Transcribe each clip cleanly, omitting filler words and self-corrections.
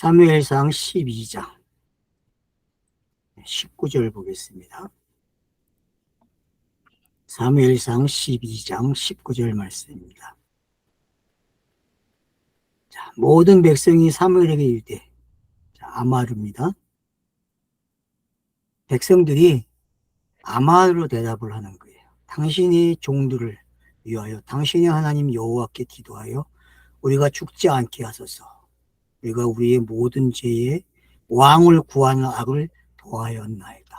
사무엘상 12장 19절 보겠습니다. 사무엘상 12장 19절 말씀입니다. 자, 모든 백성이 사무엘에게 이르되, 아마루입니다. 백성들이 아마루로 대답을 하는 거예요. 당신이 종들을 위하여 당신의 하나님 여호와께 기도하여 우리가 죽지 않게 하소서. 우리가 우리의 모든 죄에 왕을 구하는 악을 도하였나이다.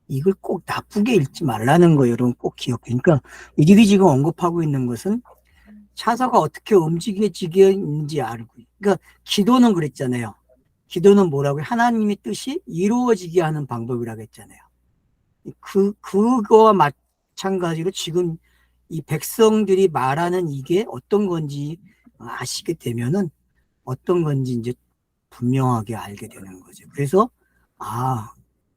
이걸 꼭 나쁘게 읽지 말라는 거예요. 여러분 꼭 기억해. 그러니까 이들이 지금 언급하고 있는 것은 차서가 어떻게 움직여지는지 알고. 그러니까 기도는 그랬잖아요. 기도는 뭐라고요? 하나님의 뜻이 이루어지게 하는 방법이라고 했잖아요. 그거와 마찬가지로 지금 이 백성들이 말하는 이게 어떤 건지 아시게 되면은 어떤 건지 이제 분명하게 알게 되는 거죠. 그래서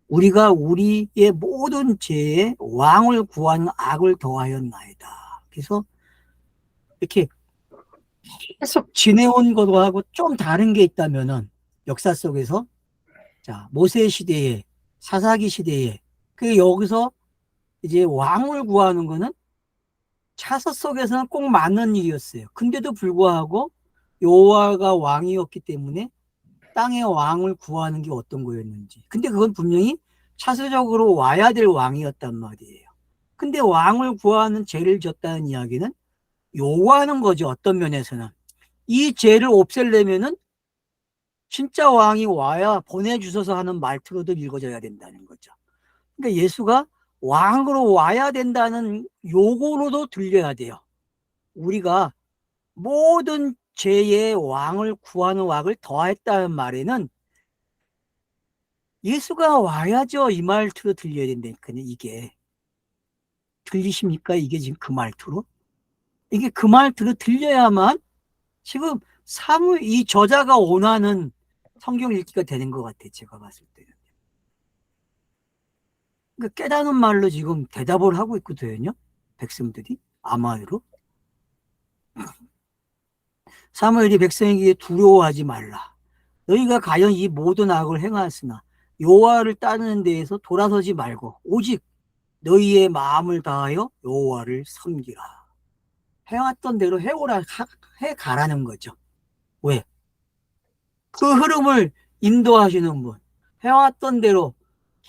우리가 우리의 모든 죄에 왕을 구하는 악을 더하였나이다. 그래서 이렇게 계속 지내온 것하고 좀 다른 게 있다면은 역사 속에서 자 모세 시대에 사사기 시대에 그 여기서 이제 왕을 구하는 거는 차서 속에서는 꼭 맞는 일이었어요. 근데도 불구하고 여호와가 왕이었기 때문에 땅의 왕을 구하는 게 어떤 거였는지. 근데 그건 분명히 차세적으로 와야 될 왕이었단 말이에요. 근데 왕을 구하는 죄를 졌다는 이야기는 요구하는 거죠. 어떤 면에서는. 이 죄를 없애려면은 진짜 왕이 와야 보내주셔서 하는 말투로도 읽어져야 된다는 거죠. 그러니까 예수가 왕으로 와야 된다는 요구로도 들려야 돼요. 우리가 모든 죄의 왕을 구하는 왕을 더했다는 말에는 예수가 와야죠. 이 말투로 들려야 된다니까요. 이게 들리십니까? 이게 지금 그 말투로? 이게 그 말투로 들려야만 지금 이 저자가 원하는 성경 읽기가 되는 것 같아요. 제가 봤을 때는. 그러니까 깨닫는 말로 지금 대답을 하고 있거든요. 백성들이 아마로. 사무엘이 백성에게 두려워하지 말라. 너희가 과연 이 모든 악을 행하였으나 여호와를 따르는 데에서 돌아서지 말고 오직 너희의 마음을 다하여 여호와를 섬기라. 해왔던 대로 해가라는 거죠. 왜? 그 흐름을 인도하시는 분. 해왔던 대로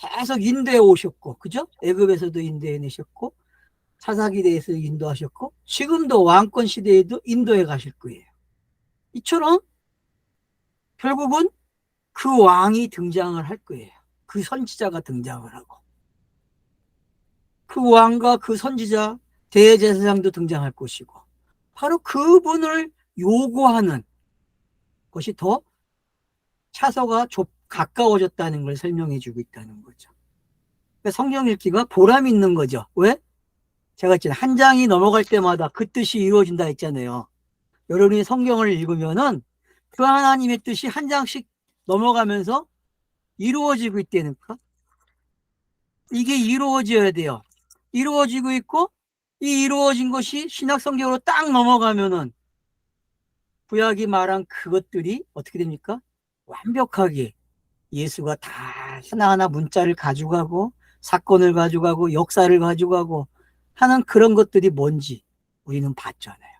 계속 인도해 오셨고, 그죠? 애굽에서도 인도해 내셨고, 사사기대에서 인도하셨고, 지금도 왕권 시대에도 인도해 가실 거예요. 이처럼 결국은 그 왕이 등장을 할 거예요. 그 선지자가 등장을 하고. 그 왕과 그 선지자, 대제사장도 등장할 것이고, 바로 그분을 요구하는 것이 더 차서가 가까워졌다는 걸 설명해 주고 있다는 거죠. 그러니까 성경 읽기가 보람 있는 거죠. 왜? 제가 했잖아요. 한 장이 넘어갈 때마다 그 뜻이 이루어진다 했잖아요. 여러분이 성경을 읽으면은 그 하나님의 뜻이 한 장씩 넘어가면서 이루어지고 있다니까. 이게 이루어져야 돼요. 이루어지고 있고 이 이루어진 것이 신약 성경으로 딱 넘어가면은 구약이 말한 그것들이 어떻게 됩니까? 완벽하게 예수가 다 하나하나 문자를 가져가고 사건을 가져가고 역사를 가져가고 하는 그런 것들이 뭔지 우리는 봤잖아요.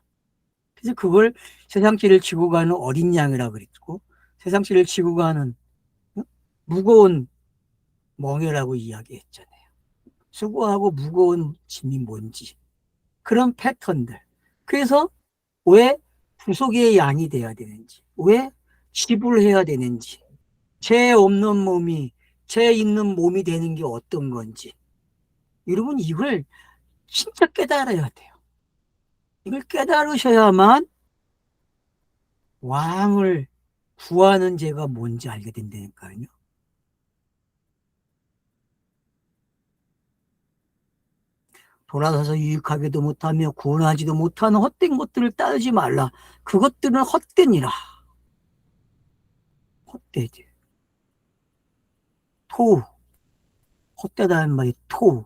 그래서 그걸 세상길을 지고 가는 어린 양이라고 그랬고 세상길을 지고 가는 무거운 멍에라고 이야기했잖아요. 수고하고 무거운 짐이 뭔지 그런 패턴들. 그래서 왜 구속의 양이 돼야 되는지, 왜 지불해야 되는지, 죄 없는 몸이 죄 있는 몸이 되는 게 어떤 건지. 여러분 이걸 진짜 깨달아야 돼요. 이걸 깨달으셔야만 왕을 구하는 죄가 뭔지 알게 된다니까요. 돌아서서 유익하게도 못하며 구원하지도 못하는 헛된 것들을 따르지 말라. 그것들은 헛되니라. 헛되지. 토우. 헛되다는 말이 토우.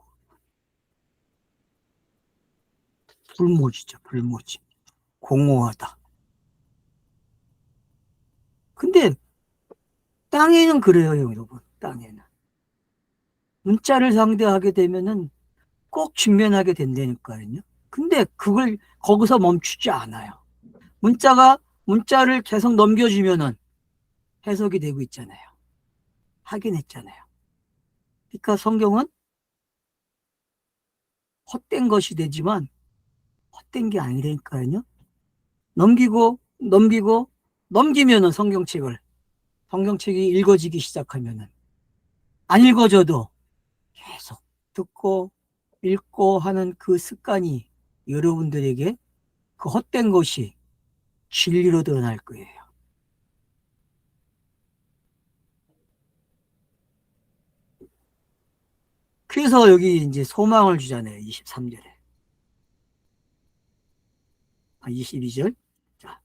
불모지죠. 불모지. 공허하다. 근데 땅에는 그래요, 여러분. 땅에는. 문자를 상대하게 되면은 꼭 직면하게 된다니까요. 근데 그걸 거기서 멈추지 않아요. 문자를 계속 넘겨주면은 해석이 되고 있잖아요. 하긴 했잖아요. 그러니까 성경은 헛된 것이 되지만 헛된 게 아니라니까요. 넘기면은 성경책이 읽어지기 시작하면은 안 읽어져도 계속 듣고 읽고 하는 그 습관이 여러분들에게 그 헛된 것이 진리로 드러날 거예요. 그래서 여기 이제 소망을 주잖아요. 23절에. 22절. 자,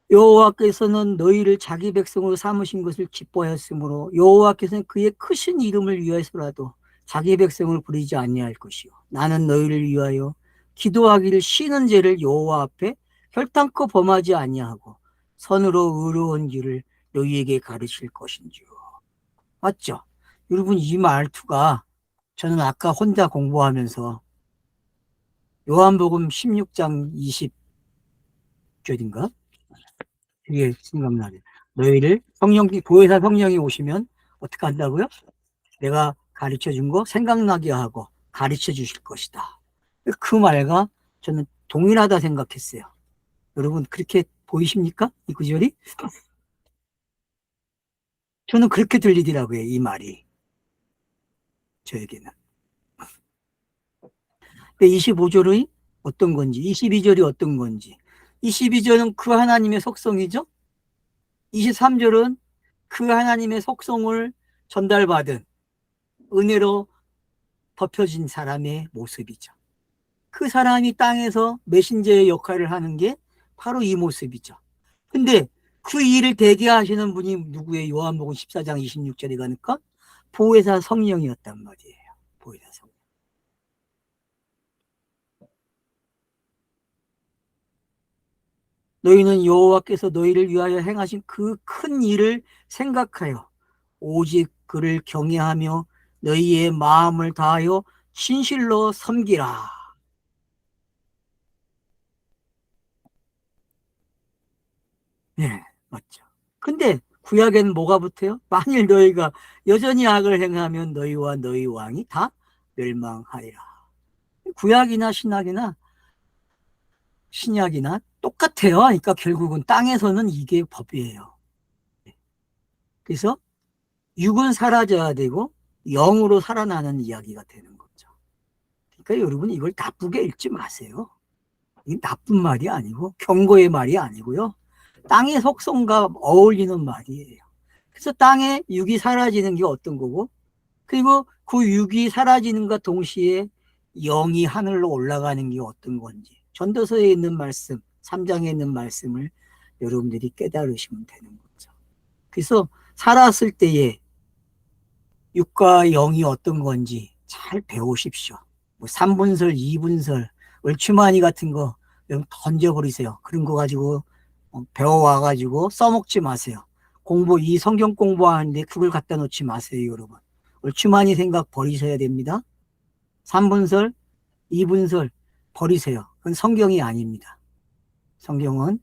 여호와께서는 너희를 자기 백성으로 삼으신 것을 기뻐하였으므로 여호와께서는 그의 크신 이름을 위하여서라도 자기 백성을 부리지 아니할 것이요 나는 너희를 위하여 기도하기를 쉬는 죄를 여호와 앞에 결단코 범하지 아니하고 선으로 의로운 길을 너희에게 가르칠 것인지요. 맞죠? 여러분 이 말투가 저는 아까 혼자 공부하면서 요한복음 16장 20절인가? 이게 생각나네. 너희를 보혜사 성령이 오시면 어떻게 한다고요? 내가 가르쳐 준 거 생각나게 하고 가르쳐 주실 것이다. 그 말과 저는 동일하다 생각했어요. 여러분 그렇게 보이십니까? 이 구절이? 저는 그렇게 들리더라고요. 이 말이 저에게는. 25절이 어떤 건지 22절이 어떤 건지 22절은 그 하나님의 속성이죠. 23절은 그 하나님의 속성을 전달받은 은혜로 덮여진 사람의 모습이죠. 그 사람이 땅에서 메신저의 역할을 하는 게 바로 이 모습이죠. 근데 그 일을 대개 하시는 분이 누구예요? 요한복음 14장 26절에 가니까 보혜사 성령이었단 말이에요. 보혜사 성령. 너희는 여호와께서 너희를 위하여 행하신 그 큰 일을 생각하여 오직 그를 경외하며 너희의 마음을 다하여 진실로 섬기라. 네, 맞죠. 근데 구약에는 뭐가 붙어요? 만일 너희가 여전히 악을 행하면 너희와 너희 왕이 다 멸망하리라. 구약이나 신약이나 똑같아요. 그러니까 결국은 땅에서는 이게 법이에요. 그래서 육은 사라져야 되고 영으로 살아나는 이야기가 되는 거죠. 그러니까 여러분 이걸 나쁘게 읽지 마세요. 이 나쁜 말이 아니고 경고의 말이 아니고요. 땅의 속성과 어울리는 말이에요. 그래서 땅에 육이 사라지는 게 어떤 거고 그리고 그 육이 사라지는과 동시에 영이 하늘로 올라가는 게 어떤 건지 전도서에 있는 말씀 3장에 있는 말씀을 여러분들이 깨달으시면 되는 거죠. 그래서 살았을 때에 육과 영이 어떤 건지 잘 배우십시오. 뭐 3분설, 2분설, 얼추마니 같은 거 던져버리세요. 그런 거 가지고 배워와가지고 써먹지 마세요. 이 성경 공부하는데 그걸 갖다 놓지 마세요, 여러분. 얼추마니 생각 버리셔야 됩니다. 3분설, 2분설 버리세요. 그건 성경이 아닙니다. 성경은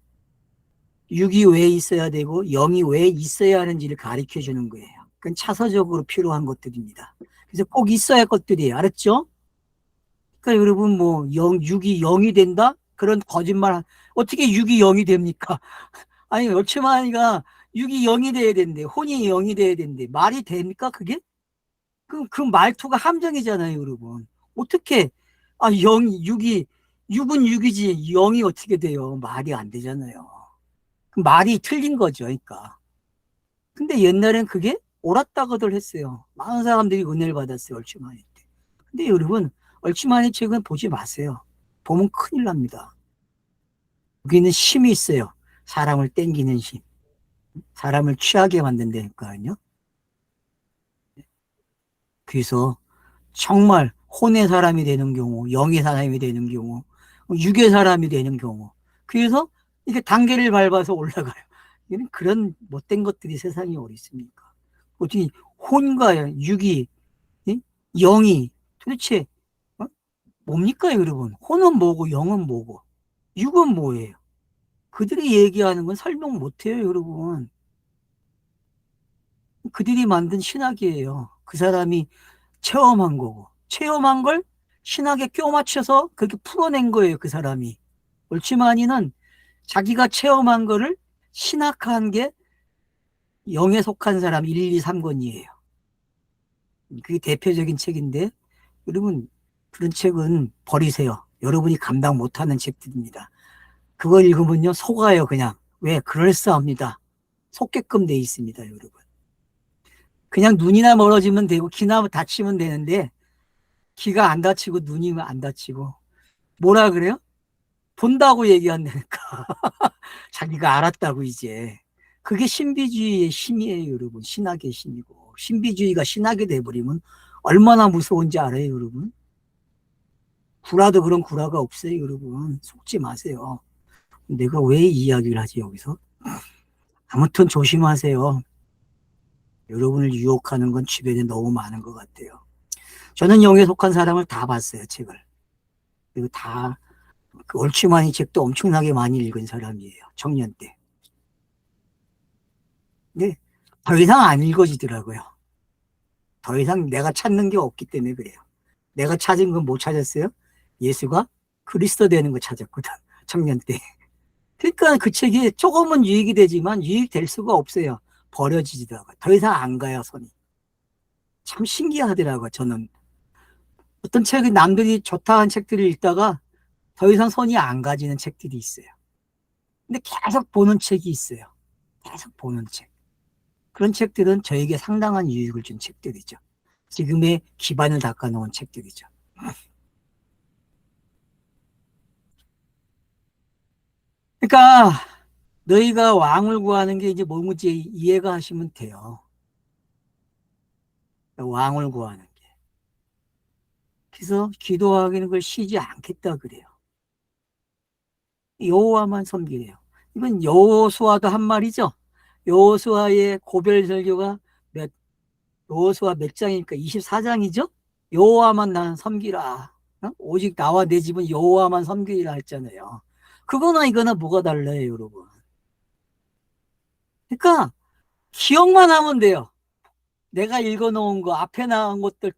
육이 왜 있어야 되고 영이 왜 있어야 하는지를 가르쳐 주는 거예요. 그건 차서적으로 필요한 것들입니다. 그래서 꼭 있어야 할 것들이에요. 알았죠? 그러니까 여러분 육이 영이 된다? 그런 거짓말 어떻게 육이 영이 됩니까? 아니 얼추마니가 육이 영이 돼야 되는데 혼이 영이 돼야 되는데 말이 됩니까 그게? 그 말투가 함정이잖아요, 여러분. 어떻게, 육은 육이지, 영이 어떻게 돼요? 말이 안 되잖아요. 말이 틀린 거죠, 그러니까. 근데 옛날엔 그게 옳았다고들 했어요. 많은 사람들이 은혜를 받았어요, 얼추마니 때. 근데 여러분, 얼추마니 책은 보지 마세요. 보면 큰일 납니다. 여기는 힘이 있어요. 사람을 땡기는 힘. 사람을 취하게 만든다니까요. 그래서 정말 혼의 사람이 되는 경우, 영의 사람이 되는 경우, 육의 사람이 되는 경우. 그래서 이게 단계를 밟아서 올라가요. 그런 못된 것들이 세상에 어디 있습니까? 어떻게 혼과 육이, 영이 도대체 뭡니까, 여러분? 혼은 뭐고 영은 뭐고 육은 뭐예요? 그들이 얘기하는 건 설명 못해요, 여러분. 그들이 만든 신학이에요. 그 사람이 체험한 거고, 체험한 걸 신학에 껴 맞춰서 그렇게 풀어낸 거예요, 그 사람이. 옳지만이는 자기가 체험한 거를 신학한 게 영에 속한 사람 1, 2, 3권이에요. 그게 대표적인 책인데, 여러분, 그런 책은 버리세요. 여러분이 감당 못하는 책들입니다. 그걸 읽으면요, 속아요, 그냥. 왜? 그럴싸합니다. 속게끔 돼 있습니다, 여러분. 그냥 눈이나 멀어지면 되고, 귀나 다치면 되는데, 귀가 안 다치고, 눈이 안 다치고. 뭐라 그래요? 본다고 얘기한다니까. 자기가 알았다고, 이제. 그게 신비주의의 신이에요, 여러분. 신학의 신이고. 신비주의가 신학이 돼버리면 얼마나 무서운지 알아요, 여러분? 구라도 그런 구라가 없어요, 여러분. 속지 마세요. 내가 왜 이 이야기를 하지, 여기서? 아무튼 조심하세요. 여러분을 유혹하는 건 주변에 너무 많은 것 같아요. 저는 영에 속한 사람을 다 봤어요, 책을. 그리고 다, 그 옳지만이 책도 엄청나게 많이 읽은 사람이에요, 청년 때. 근데 더 이상 안 읽어지더라고요. 더 이상 내가 찾는 게 없기 때문에 그래요. 내가 찾은 건 못 찾았어요? 예수가 그리스도 되는 거 찾았거든, 청년 때. 그러니까 그 책이 조금은 유익이 되지만 유익될 수가 없어요. 버려지더라고요. 더 이상 안 가요, 손이. 참 신기하더라고요, 저는. 어떤 책이 남들이 좋다는 책들을 읽다가 더 이상 손이 안 가지는 책들이 있어요. 근데 계속 보는 책이 있어요. 계속 보는 책. 그런 책들은 저에게 상당한 유익을 준 책들이죠. 지금의 기반을 닦아놓은 책들이죠. 그러니까 너희가 왕을 구하는 게 이제 뭔지 이해가 하시면 돼요. 왕을 구하는 게. 그래서 기도하기는 걸 쉬지 않겠다 그래요. 여호와만 섬기래요. 이건 여호수아도 한 말이죠. 여호수아의 고별 설교가 여호수아 몇 장이니까 24장이죠. 여호와만 나는 섬기라. 오직 나와 내 집은 여호와만 섬기라 했잖아요. 그거나 이거나 뭐가 달라요, 여러분. 그러니까 기억만 하면 돼요. 내가 읽어놓은 거 앞에 나온 것들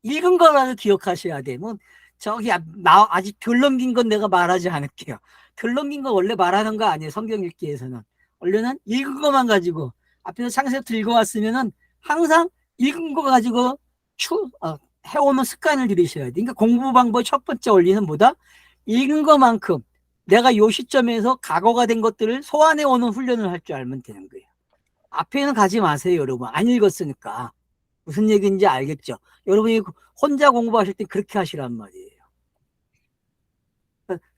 읽은 거라도 기억하셔야 돼. 뭐 저기 아직 덜 넘긴 건 내가 말하지 않을게요. 덜 넘긴 건 원래 말하는 거 아니에요, 성경 읽기에서는. 원래는 읽은 것만 가지고 앞에서 창세부터 읽어왔으면은 항상 읽은 거 가지고 해오는 습관을 들이셔야 돼. 그러니까 공부 방법 첫 번째 원리는 뭐다? 읽은 것만큼 내가 요 시점에서 각오가 된 것들을 소환해 오는 훈련을 할 줄 알면 되는 거예요. 앞에는 가지 마세요, 여러분. 안 읽었으니까. 무슨 얘기인지 알겠죠? 여러분이 혼자 공부하실 때 그렇게 하시란 말이에요.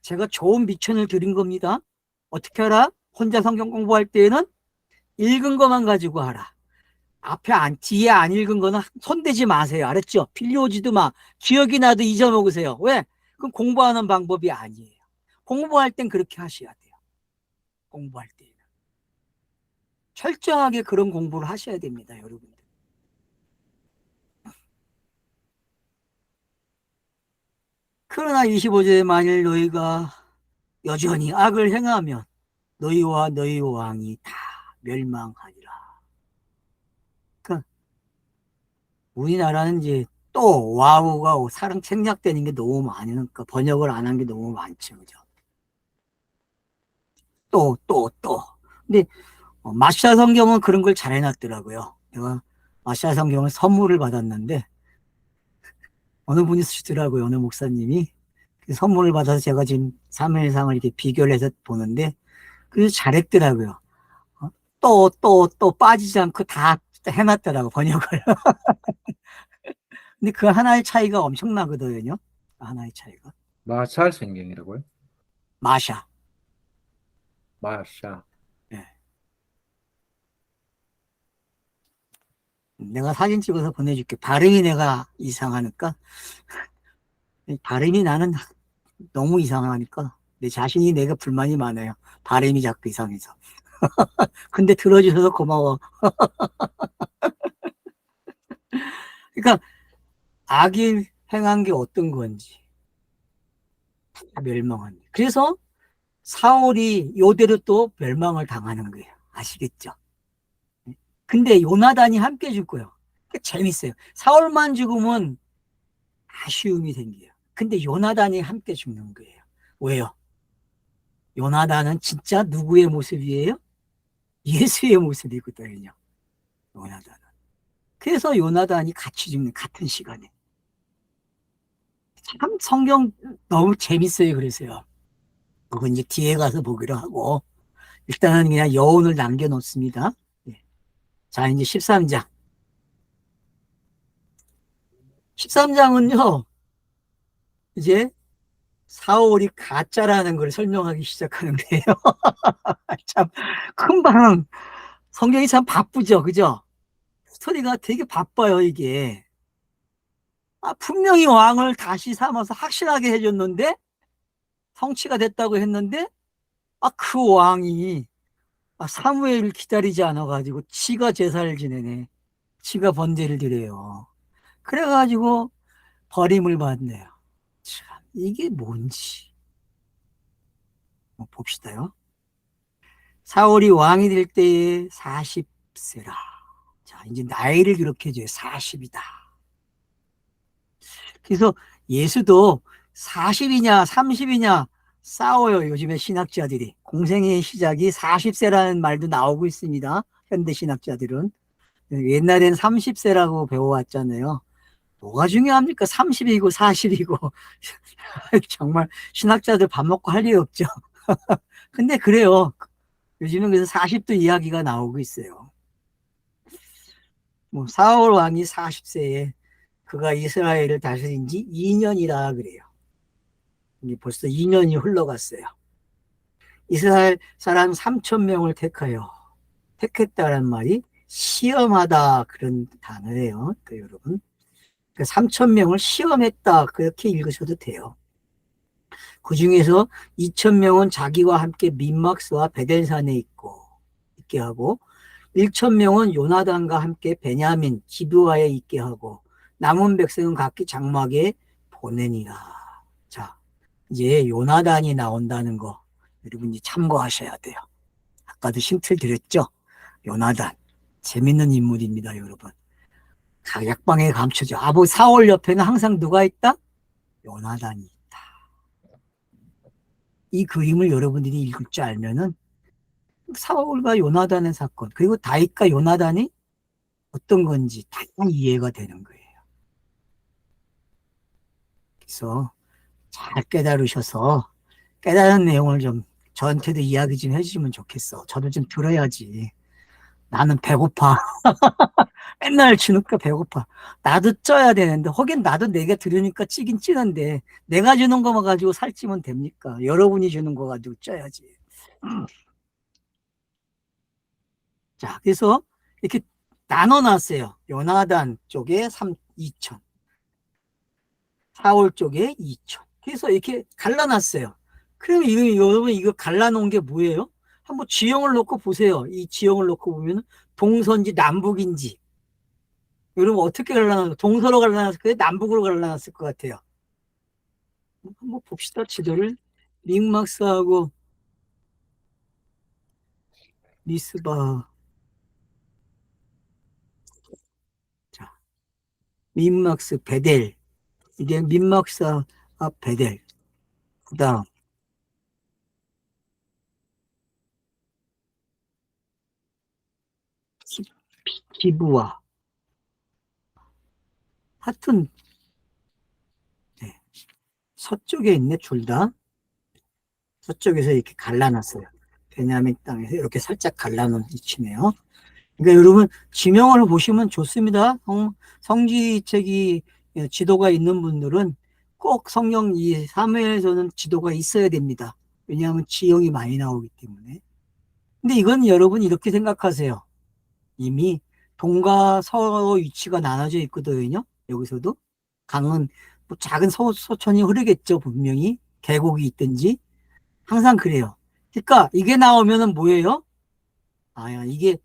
제가 좋은 미천을 드린 겁니다. 어떻게 하라? 혼자 성경 공부할 때에는 읽은 것만 가지고 하라. 뒤에 안 읽은 거는 손대지 마세요. 알았죠? 필요하지도 마. 기억이 나도 잊어먹으세요. 왜? 그건 공부하는 방법이 아니에요. 공부할 땐 그렇게 하셔야 돼요. 공부할 때는. 철저하게 그런 공부를 하셔야 됩니다, 여러분들. 그러나 25절에 만일 너희가 여전히 악을 행하면 너희와 너희 왕이 다 멸망하리라. 그러니까 우리나라는 이제 또 와우가 사랑 생략되는 게 너무 많으니까 번역을 안 한 게 너무 많죠, 그죠? 또. 근데 마샤 성경은 그런 걸 잘 해놨더라고요. 내가 마샤 성경을 선물을 받았는데 어느 분이 쓰시더라고요, 어느 목사님이. 선물을 받아서 제가 지금 3일상을 이렇게 비교를 해서 보는데 그래서 잘했더라고요. 또 빠지지 않고 다 해놨더라고, 번역을. 근데 그 하나의 차이가 엄청나거든요. 하나의 차이가. 마샬 성경이라고요? 마샤. 마샤. 예. 내가 사진 찍어서 보내줄게. 발음이 내가 이상하니까. 발음이 나는 너무 이상하니까. 내 자신이 내가 불만이 많아요. 발음이 자꾸 이상해서. 근데 들어주셔서 고마워. 그러니까 악이 행한 게 어떤 건지 다 멸망한. 그래서 사울이 요대로 또 멸망을 당하는 거예요. 아시겠죠? 근데 요나단이 함께 죽고요. 재밌어요. 사울만 죽으면 아쉬움이 생겨요. 근데 요나단이 함께 죽는 거예요. 왜요? 요나단은 진짜 누구의 모습이에요? 예수의 모습이거든요. 요나단은. 그래서 요나단이 같이 죽는 같은 시간에. 참 성경 너무 재밌어요. 그래서요. 그건 이제 뒤에 가서 보기로 하고 일단은 그냥 여운을 남겨놓습니다. 예. 자, 이제 13장. 13장은요, 이제 사울이 가짜라는 걸 설명하기 시작하는 거예요. 참, 금방, 성경이 참 바쁘죠, 그죠? 스토리가 되게 바빠요, 이게. 분명히 왕을 다시 삼아서 확실하게 해줬는데, 성취가 됐다고 했는데, 그 왕이 사무엘을 기다리지 않아가지고, 지가 제사를 지내네. 지가 번제를 드려요. 그래가지고, 버림을 받네요. 참, 이게 뭔지. 봅시다요. 사울이 왕이 될 때에 40세라. 자, 이제 나이를 기록해줘요. 40이다. 그래서 예수도 40이냐, 30이냐 싸워요. 요즘에 신학자들이. 공생의 시작이 40세라는 말도 나오고 있습니다. 현대 신학자들은. 옛날엔 30세라고 배워왔잖아요. 뭐가 중요합니까? 30이고 40이고. 정말 신학자들 밥 먹고 할 일 없죠. 근데 그래요. 요즘은 그래서 40도 이야기가 나오고 있어요. 사울 왕이 40세에 그가 이스라엘을 다스린 지 2년이라 그래요. 이게 벌써 2년이 흘러갔어요. 이스라엘 사람 3천 명을 택하여 택했다는 말이 시험하다 그런 단어예요. 여러분. 3천 명을 시험했다 그렇게 읽으셔도 돼요. 그 중에서 2천 명은 자기와 함께 민막스와 베델산에 있게 하고 1천 명은 요나단과 함께 베냐민 기브아에 있게 하고 남은 백성은 각기 장막에 보내니라. 자, 이제 요나단이 나온다는 거 여러분이 참고하셔야 돼요. 아까도 힌트를 드렸죠. 요나단 재밌는 인물입니다, 여러분. 약방에 감춰져. 사울 옆에는 항상 누가 있다? 요나단이 있다. 이 그림을 여러분들이 읽을 줄 알면은 사울과 요나단의 사건 그리고 다윗과 요나단이 어떤 건지 다 이해가 되는 거예요. 그래서 잘 깨달으셔서 깨달은 내용을 좀 저한테도 이야기 좀 해주시면 좋겠어. 저도 좀 들어야지. 나는 배고파. 맨날 주니까 배고파. 나도 쪄야 되는데 하긴 나도 내가 들으니까 찌긴 찌는데 내가 주는 거만 가지고 살찌면 됩니까? 여러분이 주는 거 가지고 쪄야지. 자, 그래서 이렇게 나눠놨어요. 요나단 쪽에 2천, 사울 쪽에 2천. 그래서 이렇게 갈라놨어요. 그럼 여러분 이거 갈라놓은 게 뭐예요? 한번 지형을 놓고 보세요. 이 지형을 놓고 보면 동서인지 남북인지. 여러분 어떻게 갈라놨어요? 동서로 갈라놨을 거예요? 남북으로 갈라놨을 것 같아요. 한번 봅시다. 지도를. 믹막스하고 미스바. 자, 믹막스 베델. 이게 믹막스 베델. 그 다음 기부와. 하여튼 네. 서쪽에 있네 둘 다. 서쪽에서 이렇게 갈라놨어요. 베냐민 땅에서 이렇게 살짝 갈라놓은 위치네요. 그러니까 여러분 지명을 보시면 좋습니다. 성지책이 지도가 있는 분들은 꼭 성경 이 사무엘에서는 지도가 있어야 됩니다. 왜냐하면 지형이 많이 나오기 때문에. 근데 이건 여러분 이렇게 생각하세요. 이미 동과 서로 위치가 나눠져 있거든요. 여기서도 강은 뭐 작은 소천이 흐르겠죠. 분명히 계곡이 있든지 항상 그래요. 그러니까 이게 나오면은 뭐예요? 아, 이게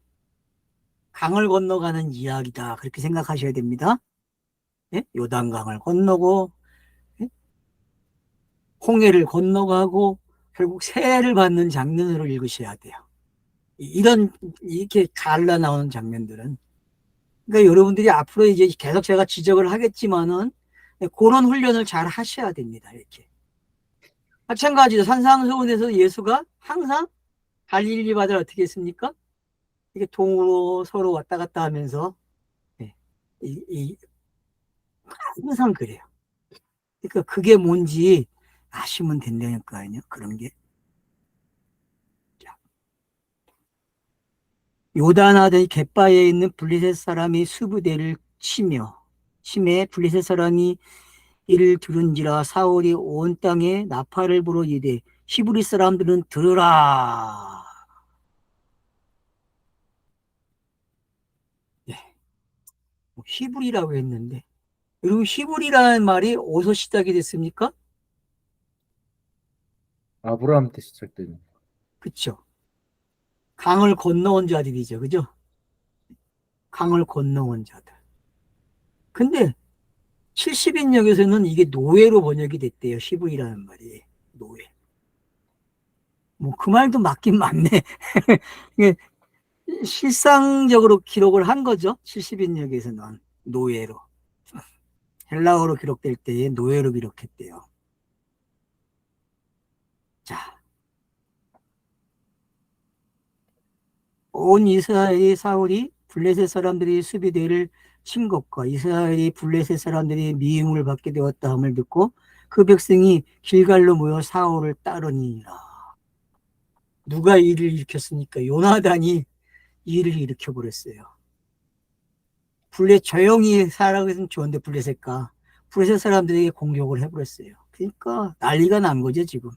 강을 건너가는 이야기다. 그렇게 생각하셔야 됩니다. 예? 요단강을 건너고, 예? 홍해를 건너가고, 결국 세해를 받는 장면으로 읽으셔야 돼요. 이런, 이렇게 갈라 나오는 장면들은. 그러니까 여러분들이 앞으로 이제 계속 제가 지적을 하겠지만은, 그런 훈련을 잘 하셔야 됩니다. 이렇게. 마찬가지로 산상수훈에서 예수가 항상 갈릴리 바다를 어떻게 했습니까? 이게 동으로 서로 왔다 갔다 하면서, 예, 항상 그래요. 그러니까 그게 뭔지 아시면 된다니까요. 그런 게. 요단하더니 갯바에 있는 블레셋 사람이 수부대를 치매 블레셋 사람이 이를 들은지라 사울이 온 땅에 나팔을 불어 이르되 히브리 사람들은 들으라. 네, 뭐 히브리라고 했는데 여러분 히브리라는 말이 어디서 시작이 됐습니까? 아브라함 때 시작된. 그쵸? 강을 건너온 자들이죠. 그죠? 강을 건너온 자들. 근데 70인역에서는 이게 노예로 번역이 됐대요. 히브리라는 말이. 노예. 뭐 그 말도 맞긴 맞네. 이게 실상적으로 기록을 한 거죠. 70인역에서는 노예로. 헬라어로 기록될 때에 노예로 기록했대요. 자, 온 이스라엘이 사울이 블레셋 사람들이 수비대를 친 것과 이스라엘이 블레셋 사람들이 미움을 받게 되었다 함을 듣고 그 백성이 길갈로 모여 사울을 따르니라. 누가 이를 일으켰습니까? 요나단이 일을 일으켜버렸어요. 블레 조용히 살아가고 있으면 좋은데 블레셋 사람들에게 공격을 해버렸어요. 그러니까 난리가 난 거죠 지금.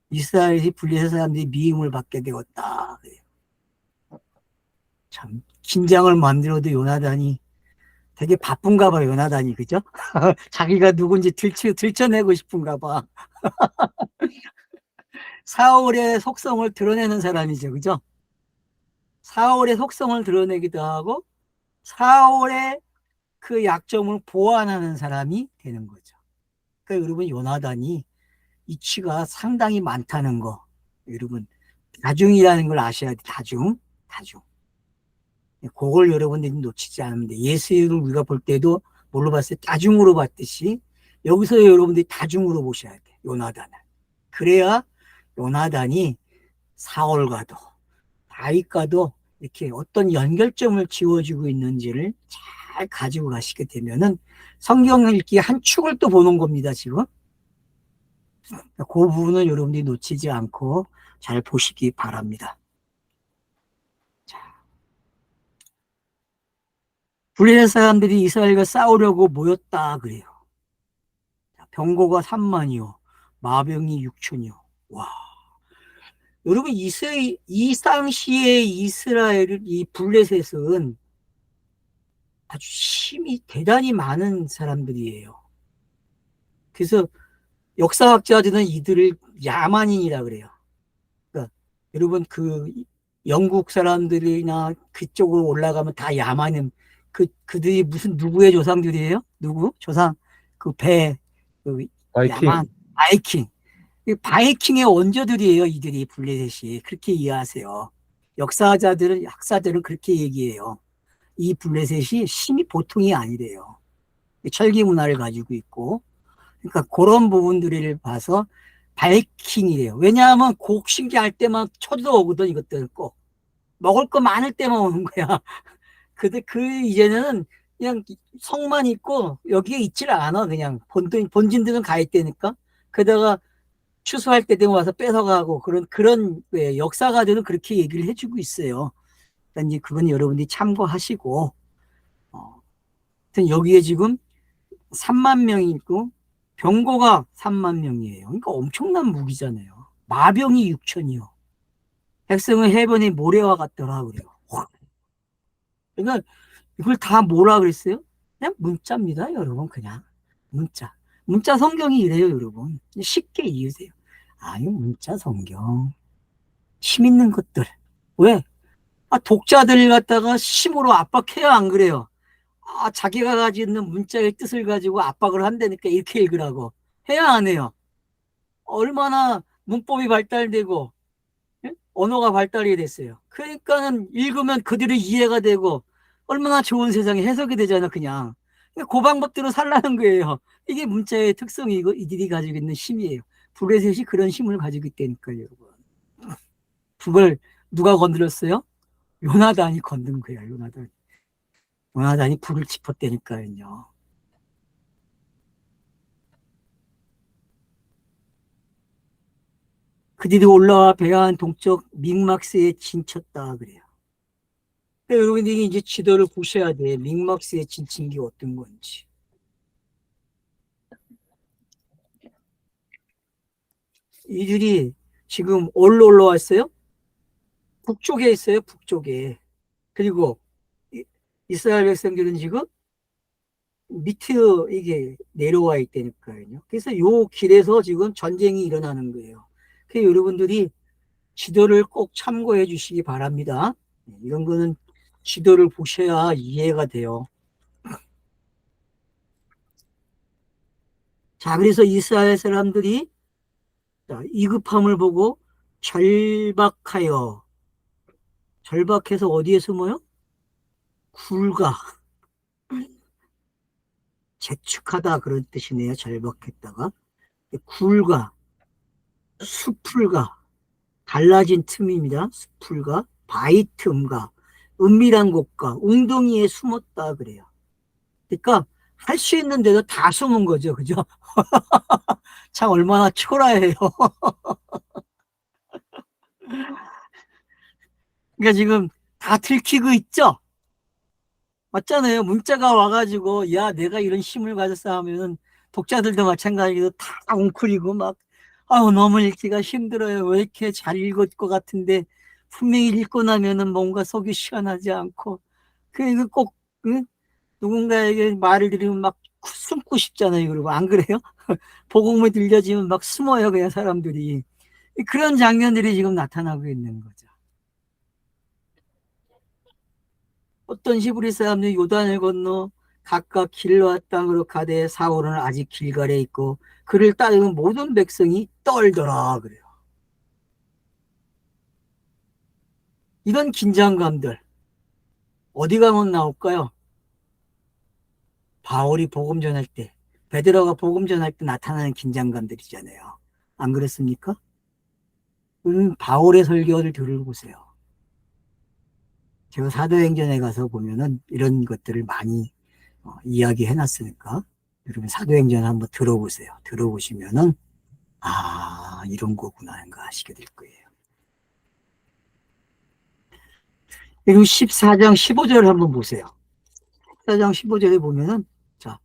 이스라엘이 블레셋 사람들이 미움을 받게 되었다. 참 긴장을 만들어도 요나단이 되게 바쁜가 봐. 요나단이 그죠? 자기가 누군지 들춰내고 싶은가 봐. 사울의 속성을 드러내는 사람이죠 그죠? 사울의 속성을 드러내기도 하고 사울의 그 약점을 보완하는 사람이 되는 거죠. 그러니까 여러분 요나단이 이치가 상당히 많다는 거 여러분 다중이라는 걸 아셔야 돼. 다중 그걸 여러분들이 놓치지 않으면 돼. 예수를 우리가 볼 때도 뭘로 봤어요? 다중으로 봤듯이 여기서 여러분들이 다중으로 보셔야 돼. 요나단을. 그래야 요나단이 사울과도 다윗과도 이렇게 어떤 연결점을 지워주고 있는지를 잘 가지고 가시게 되면은 성경 읽기 한 축을 또 보는 겁니다, 지금. 그 부분을 여러분들이 놓치지 않고 잘 보시기 바랍니다. 자, 블레셋 사람들이 이스라엘과 싸우려고 모였다 그래요. 병거가 3만이요, 마병이 6천이요. 와, 여러분 이 당시의 이스라엘 이 블레셋은 아주 힘이 대단히 많은 사람들이에요. 그래서 역사학자들은 이들을 야만인이라 그래요. 그러니까 여러분 그 영국 사람들이나 그쪽으로 올라가면 다 야만인 그들이 무슨 누구의 조상들이에요? 누구? 조상 그 배 그 야만 바이킹. 바이킹 이 바이킹의 원조들이에요. 이들이 블레셋이 그렇게 이해하세요. 역사자들은 학사들은 그렇게 얘기해요. 이 블레셋이 힘이 보통이 아니래요. 철기 문화를 가지고 있고 그러니까 그런 부분들을 봐서 바이킹이래요. 왜냐하면 곡식이 할 때만 쳐들어오거든. 이것들 꼭 먹을 거 많을 때만 오는 거야. 근데 그 이제는 그냥 성만 있고 여기에 있질 않아. 그냥 본진들은 가 있다니까. 게다가 추수할 때 되면 와서 뺏어가고 그런 역사가들은 그렇게 얘기를 해주고 있어요. 그러니까 이제 그건 여러분들이 참고하시고 여기에 지금 3만 명이 있고 병거가 3만 명이에요. 그러니까 엄청난 무기잖아요. 마병이 6천이요. 백성은 해변에 모래와 같더라 그래요. 그러니까 이걸 다 뭐라 그랬어요? 그냥 문자입니다, 여러분. 그냥 문자. 문자 성경이 이래요, 여러분. 쉽게 이해하세요. 아, 이 문자 성경. 힘 있는 것들. 왜? 독자들 갖다가 힘으로 압박해야 안 그래요? 자기가 가지고 있는 문자의 뜻을 가지고 압박을 한다니까 이렇게 읽으라고. 해야 안 해요? 얼마나 문법이 발달되고 언어가 발달이 됐어요. 그러니까는 읽으면 그들의 이해가 되고 얼마나 좋은 세상에 해석이 되잖아 그냥. 그 방법대로 살라는 거예요. 이게 문자의 특성이고 이들이 가지고 있는 힘이에요. 블레셋이 그런 힘을 가지고 있다니까요. 여러분. 북을 누가 건드렸어요? 요나단이 건든 거야. 요나단이 불을 짚었다니까요. 그들이 올라와 배한 동쪽 믹막스에 진쳤다 그래요. 여러분들이 이제 지도를 보셔야 돼. 믹막스에 진친 게 어떤 건지. 이들이 지금 어디로 올라왔어요? 북쪽에 있어요. 북쪽에. 그리고 이스라엘 백성들은 지금 밑에 이게 내려와 있다니까요. 그래서 요 길에서 지금 전쟁이 일어나는 거예요. 그래서 여러분들이 지도를 꼭 참고해 주시기 바랍니다. 이런 거는 지도를 보셔야 이해가 돼요. 자, 그래서 이스라엘 사람들이 이급함을 보고 절박해서 어디에 숨어요? 굴가, 재축하다 그런 뜻이네요. 절박했다가. 굴가, 수풀가, 갈라진 틈입니다. 수풀가, 바위 틈가, 은밀한 곳가, 웅덩이에 숨었다 그래요. 그러니까 할 수 있는 데도 다 숨은 거죠. 그죠? 참 얼마나 초라해요. 그러니까 지금 다 들키고 있죠? 맞잖아요. 문자가 와가지고, 야, 내가 이런 힘을 가졌어 하면은, 독자들도 마찬가지로 다 웅크리고 막, 아우, 너무 읽기가 힘들어요. 왜 이렇게 잘 읽을 것 같은데, 분명히 읽고 나면은 뭔가 속이 시원하지 않고, 그 꼭, 응? 누군가에게 말을 들으면 막 숨고 싶잖아요. 그리고 안 그래요? 복음을 들려지면 막 숨어요. 그냥 사람들이. 그런 장면들이 지금 나타나고 있는 거죠. 어떤 히브리 사람들이 요단을 건너 각각 길르앗 땅으로 가되 사울은 아직 길갈에 있고 그를 따르는 모든 백성이 떨더라 그래요. 이런 긴장감들 어디 가면 나올까요? 바울이 복음 전할 때, 베드로가 복음 전할 때 나타나는 긴장감들이잖아요. 안 그렇습니까? 바울의 설교를 들어보세요. 제가 사도행전에 가서 보면은 이런 것들을 많이 이야기해 놨으니까 여러분 사도행전 한번 들어보세요. 들어보시면은 이런 거구나 하는 거 아시게 될 거예요. 그리고 14장 15절 한번 보세요. 14장 15절에 보면은 자,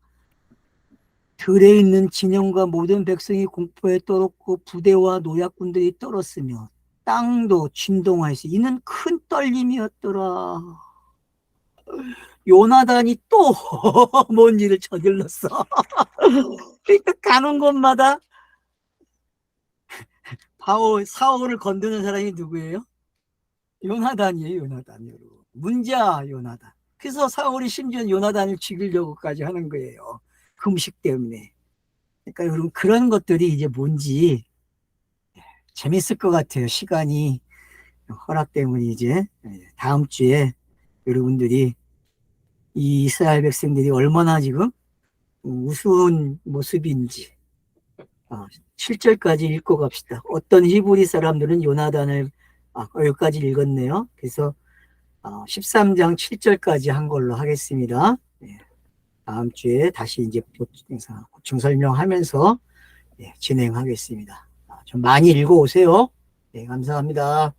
들에 있는 진영과 모든 백성이 공포에 떨었고 부대와 노약군들이 떨었으며 땅도 진동하였으니 이는 큰 떨림이었더라. 요나단이 또 뭔 일을 저질렀어. 그러니까 가는 곳마다 사울을 건드는 사람이 누구예요? 요나단이에요. 요나단. 문자 요나단. 그래서 사울이 심지어 요나단을 죽이려고까지 하는 거예요. 금식 때문에. 그러니까 여러분 그런 것들이 이제 뭔지 재밌을 것 같아요. 시간이 허락 때문에 이제 다음 주에 여러분들이 이 이스라엘 백성들이 얼마나 지금 우스운 모습인지 7절까지 읽고 갑시다. 어떤 히브리 사람들은 요나단을 여기까지 읽었네요. 그래서 13장 7절까지 한 걸로 하겠습니다. 다음 주에 다시 이제 보충 설명하면서 진행하겠습니다. 좀 많이 읽어오세요. 네, 감사합니다.